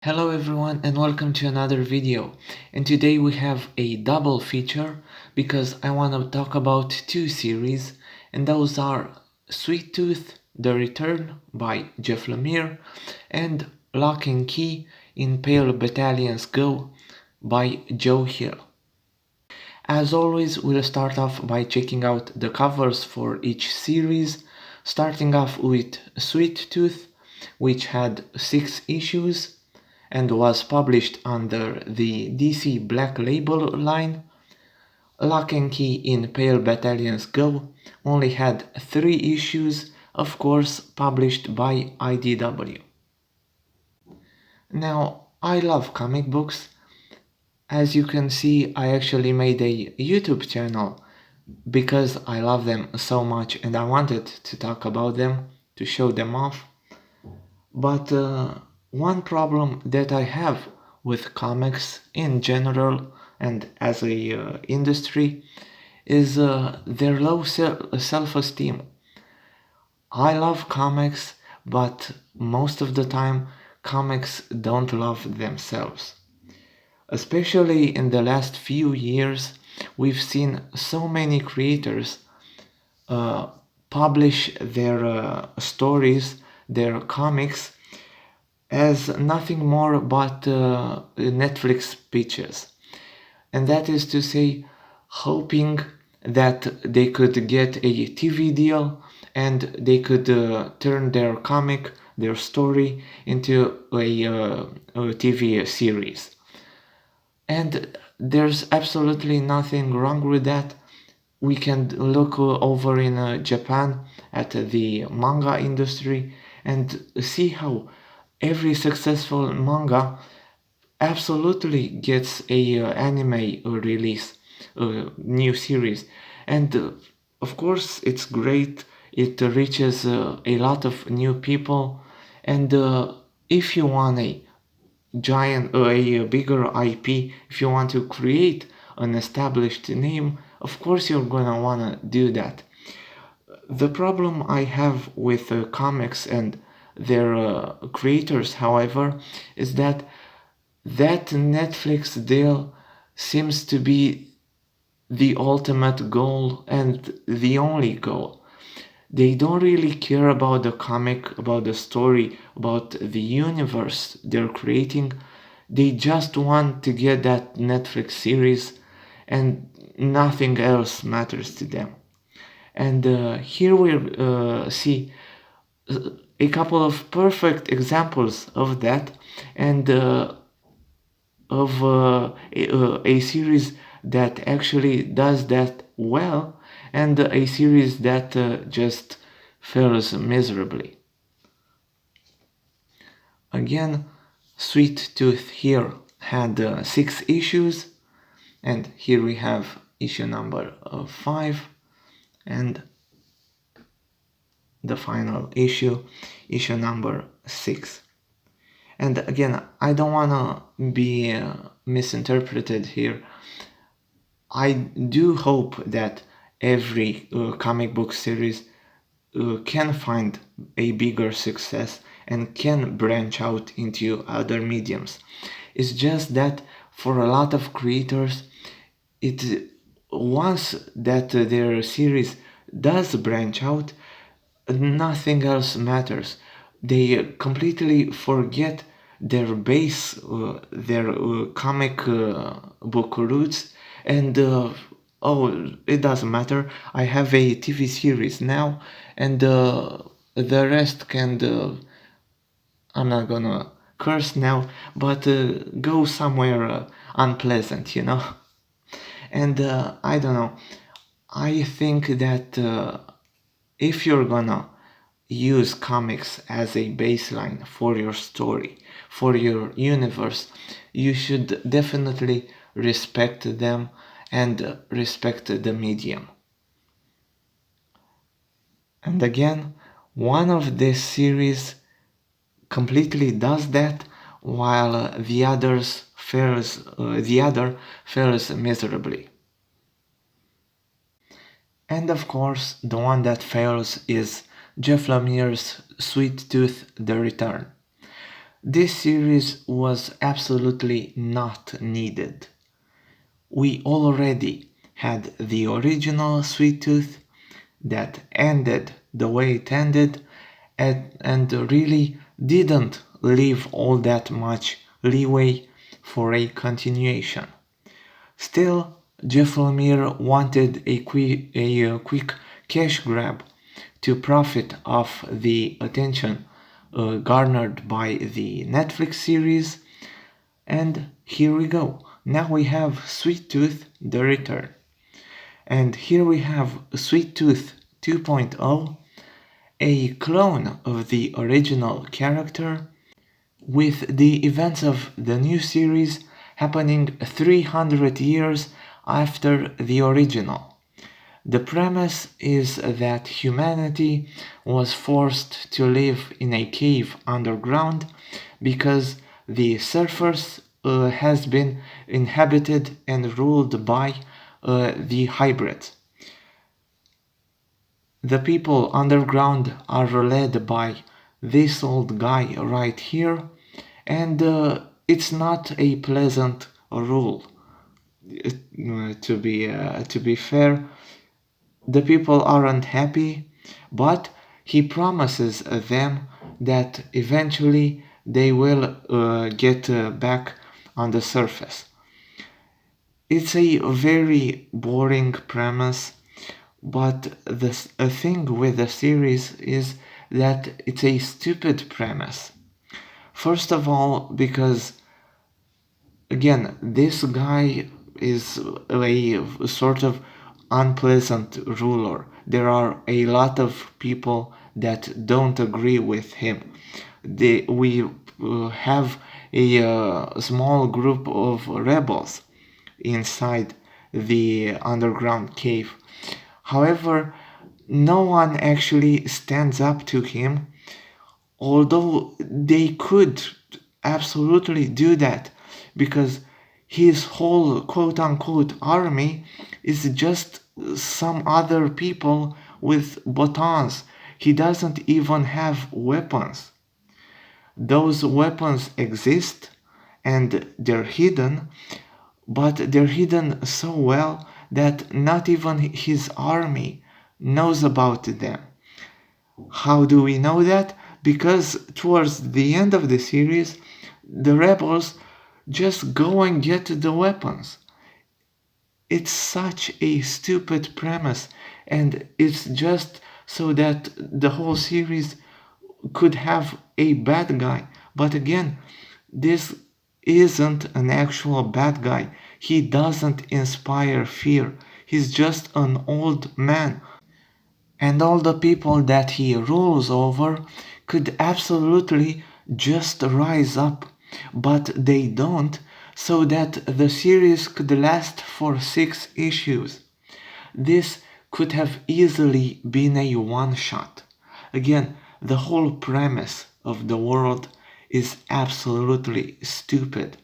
Hello everyone and welcome to another video, and today we have a double feature because I want to talk about two series, and those are Sweet Tooth The Return by Jeff Lemire and Lock and Key in Pale Battalions Go by Joe Hill. As always, we'll start off by checking out the covers for each series, starting off with Sweet Tooth, which had 6 issues and was published under the DC Black Label line. Lock and Key in Pale Battalions Go only had 3 issues, of course published by IDW. Now, I love comic books. As you can see, I actually made a YouTube channel because I love them so much and I wanted to talk about them, to show them off. But one problem that I have with comics in general and as a industry is their low self-esteem. I love comics, but most of the time comics don't love themselves. Especially in the last few years, we've seen so many creators publish their stories, their comics, as nothing more but Netflix pitches. And that is to say, hoping that they could get a TV deal and they could turn their comic, their story, into a TV series. And there's absolutely nothing wrong with that. We can look over in Japan at the manga industry and see how every successful manga absolutely gets a anime release, new series, and of course it's great. It reaches a lot of new people, and if you want a bigger IP, if you want to create an established name, of course you're gonna wanna do that. The problem I have with comics and their creators, however, is that Netflix deal seems to be the ultimate goal and the only goal. They don't really care about the comic, about the story, about the universe they're creating. They just want to get that Netflix series and nothing else matters to them. And here we see a couple of perfect examples of that, and of a series that actually does that well, and a series that just fails miserably. Again, Sweet Tooth here had 6 issues, and here we have issue number 5 and the final issue, issue number 6. And again, I don't wanna be misinterpreted here. I do hope that every comic book series can find a bigger success and can branch out into other mediums. It's just that for a lot of creators, once that their series does branch out, nothing else matters. They completely forget their base, their comic book roots, and oh, it doesn't matter. I have a TV series now, and the rest can. I'm not gonna curse now, but go somewhere unpleasant, you know. And I don't know. I think that if you're gonna use comics as a baseline for your story, for your universe, you should definitely respect them and respect the medium. And again, one of this series completely does that, while the other fails miserably. And of course, the one that fails is Jeff Lemire's Sweet Tooth The Return. this series was absolutely not needed. We already had the original Sweet Tooth that ended the way it ended and really didn't leave all that much leeway for a continuation. Still, Jeff Lemire wanted a quick cash grab to profit off the attention garnered by the Netflix series, and here we go. Now we have Sweet Tooth The Return. And here we have Sweet Tooth 2.0, a clone of the original character, with the events of the new series happening 300 years after the original. The premise is that humanity was forced to live in a cave underground because the surface has been inhabited and ruled by the hybrids. The people underground are led by this old guy right here, and it's not a pleasant rule. To be fair, the people aren't happy, but he promises them that eventually they will get back on the surface. It's a very boring premise, but the thing with the series is that it's a stupid premise. First of all, because again, this guy is a sort of unpleasant ruler. There are a lot of people that don't agree with him. We have a small group of rebels inside the underground cave. However, no one actually stands up to him, although they could absolutely do that because his whole quote unquote army is just some other people with batons. He doesn't even have weapons. Those weapons exist and they're hidden, but they're hidden so well that not even his army knows about them. How do we know that? Because towards the end of the series, the rebels just go and get the weapons. It's such a stupid premise, and it's just so that the whole series could have a bad guy. But again, this isn't an actual bad guy. He doesn't inspire fear. He's just an old man. And all the people that he rules over could absolutely just rise up, but they don't, so that the series could last for 6 issues. This could have easily been a one-shot. Again, the whole premise of the world is absolutely stupid,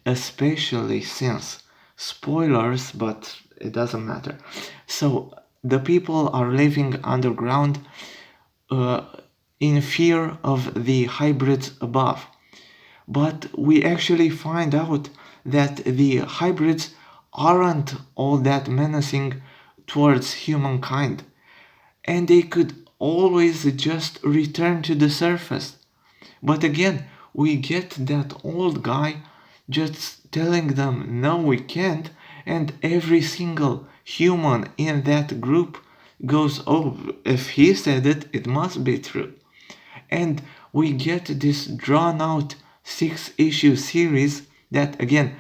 especially since, spoilers, but it doesn't matter. So the people are living underground in fear of the hybrids above. But we actually find out that the hybrids aren't all that menacing towards humankind, and they could always just return to the surface. But again, we get that old guy just telling them no, we can't, and every single human in that group goes, oh, if he said it, it must be true. And we get this drawn out 6-issue series that, again,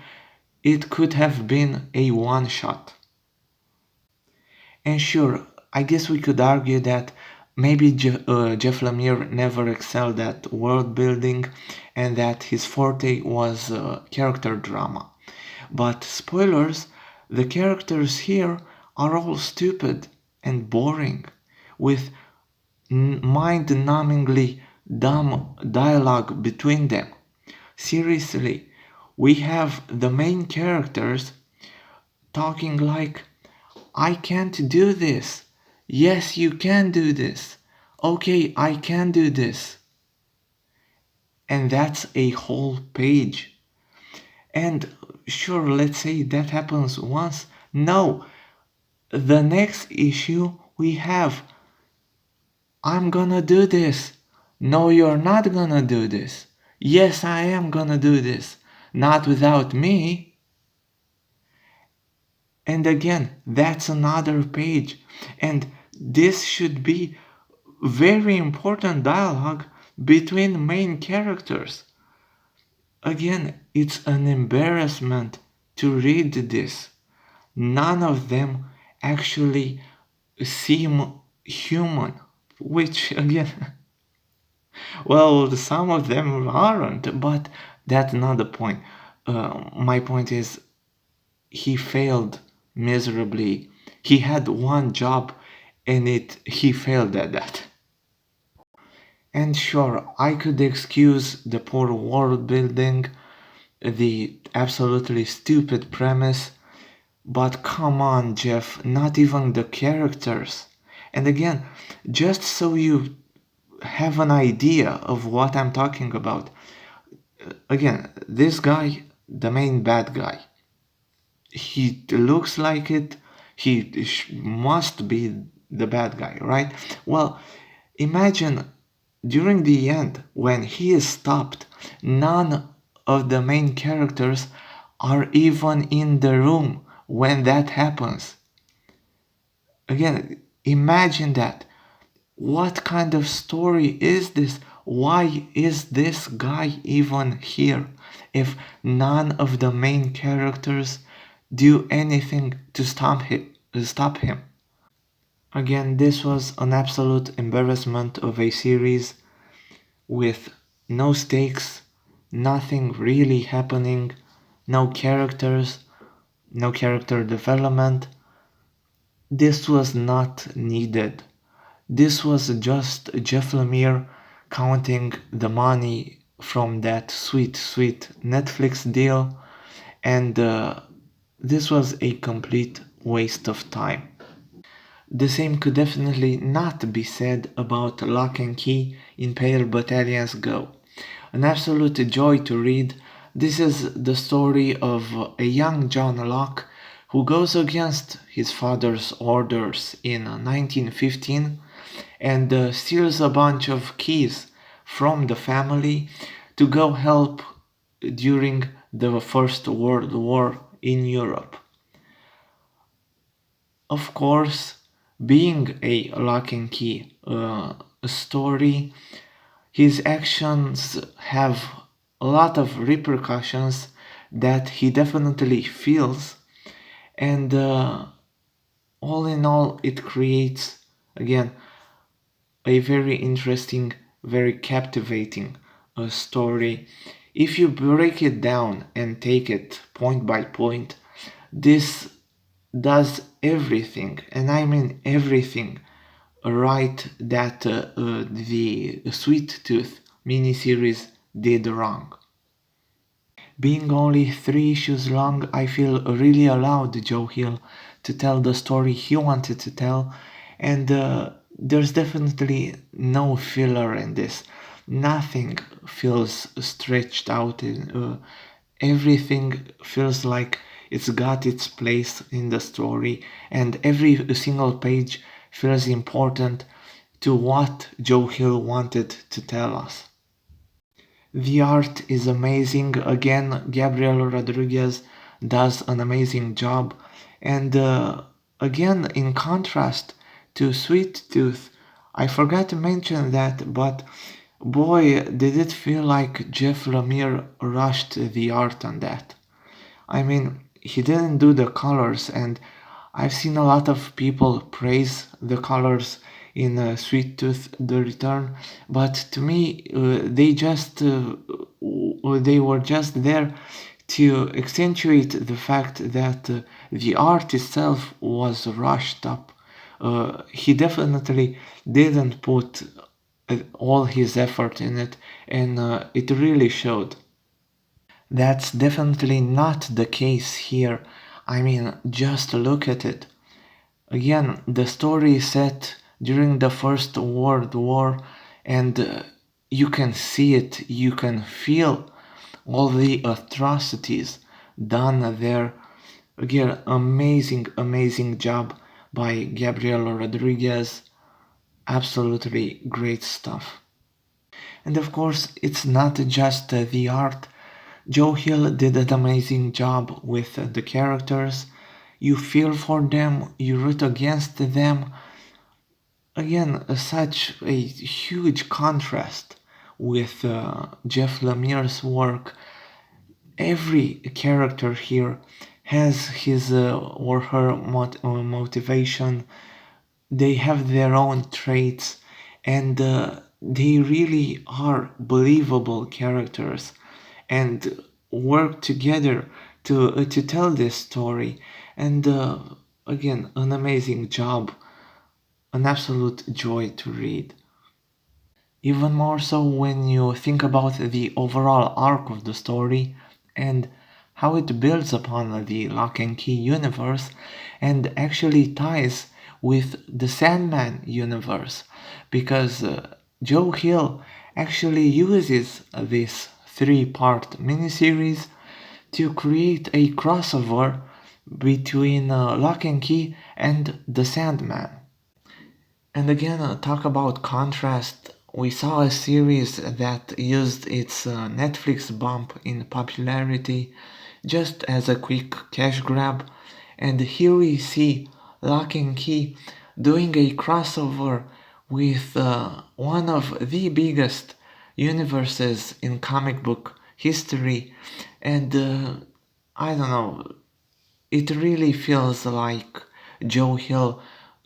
it could have been a one shot. And sure, I guess we could argue that maybe Jeff Lemire never excelled at world building and that his forte was character drama. But spoilers, the characters here are all stupid and boring, with mind-numbingly dumb dialogue between them. Seriously, we have the main characters talking like, I can't do this. Yes, you can do this. Okay, I can do this. and that's a whole page. And sure, let's say that happens once. No, the next issue we have, I'm gonna do this. No, you're not gonna do this. Yes, I am gonna do this. Not without me. And again, that's another page. And this should be very important dialogue between main characters. Again, it's an embarrassment to read this. None of them actually seem human, which again, well, some of them aren't, but that's not the point. My point is, he failed miserably. He had one job and he failed at that. And sure, I could excuse the poor world building, the absolutely stupid premise, but come on, Jeff, not even the characters. And again, just so you have an idea of what I'm talking about, again, this guy, the main bad guy, he looks like it, he must be the bad guy, right? Well, imagine during the end, when he is stopped, none of the main characters are even in the room when that happens. Again, imagine that. What kind of story is this? Why is this guy even here if none of the main characters do anything to stop him? Again, this was an absolute embarrassment of a series with no stakes, nothing really happening, no characters, no character development. This was not needed. This was just Jeff Lemire counting the money from that sweet, sweet Netflix deal, and this was a complete waste of time. The same could definitely not be said about Locke and Key in Pale Battalions Go. An absolute joy to read. This is the story of a young John Locke who goes against his father's orders in 1915 and steals a bunch of keys from the family to go help during the First World War in Europe. Of course, being a Lock and Key story, his actions have a lot of repercussions that he definitely feels, and all in all, it creates, again, a very interesting, very captivating story. If you break it down and take it point by point, this does everything, and I mean everything, right that the Sweet Tooth miniseries did wrong. Being only 3 issues long, I feel really allowed Joe Hill to tell the story he wanted to tell, and there's definitely no filler in this. Nothing feels stretched out. Everything feels like it's got its place in the story, and every single page feels important to what Joe Hill wanted to tell us. The art is amazing. Again, Gabriel Rodriguez does an amazing job. And again, in contrast to Sweet Tooth, I forgot to mention that, but boy, did it feel like Jeff Lemire rushed the art on that. I mean, he didn't do the colors, and I've seen a lot of people praise the colors in Sweet Tooth The Return, but to me, they were just there to accentuate the fact that the art itself was rushed up. He definitely didn't put all his effort in it, and it really showed. That's definitely not the case here. I mean, just look at it. Again, the story is set during the First World War, and you can see it, you can feel all the atrocities done there. Again, amazing job by Gabriel Rodriguez. Absolutely great stuff. And of course, it's not just the art. Joe Hill did an amazing job with the characters. You feel for them, you root against them. Again, such a huge contrast with Jeff Lemire's work. Every character here has his or her motivation. They have their own traits, and they really are believable characters and work together to tell this story. And again, an amazing job, an absolute joy to read. Even more so when you think about the overall arc of the story and how it builds upon the Lock and Key universe and actually ties with the Sandman universe, because Joe Hill actually uses this three-part miniseries to create a crossover between Lock and Key and the Sandman. And again, talk about contrast. We saw a series that used its Netflix bump in popularity just as a quick cash grab, and here we see Lock and Key doing a crossover with one of the biggest universes in comic book history, and I don't know, it really feels like Joe Hill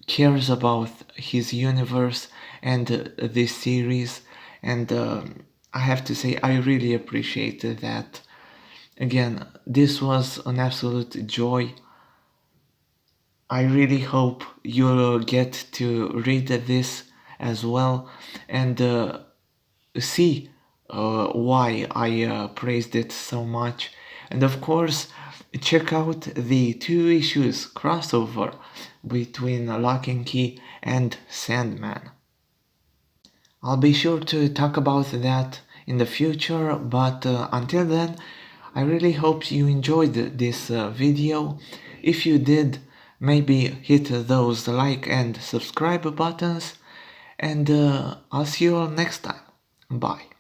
cares about his universe and this series, and I have to say I really appreciate that. Again, this was an absolute joy. I really hope you'll get to read this as well and see why I praised it so much. And of course, check out the 2 issues crossover between Lock and Key and Sandman. I'll be sure to talk about that in the future, but until then, I really hope you enjoyed this video. If you did, maybe hit those like and subscribe buttons, and I'll see you all next time. Bye.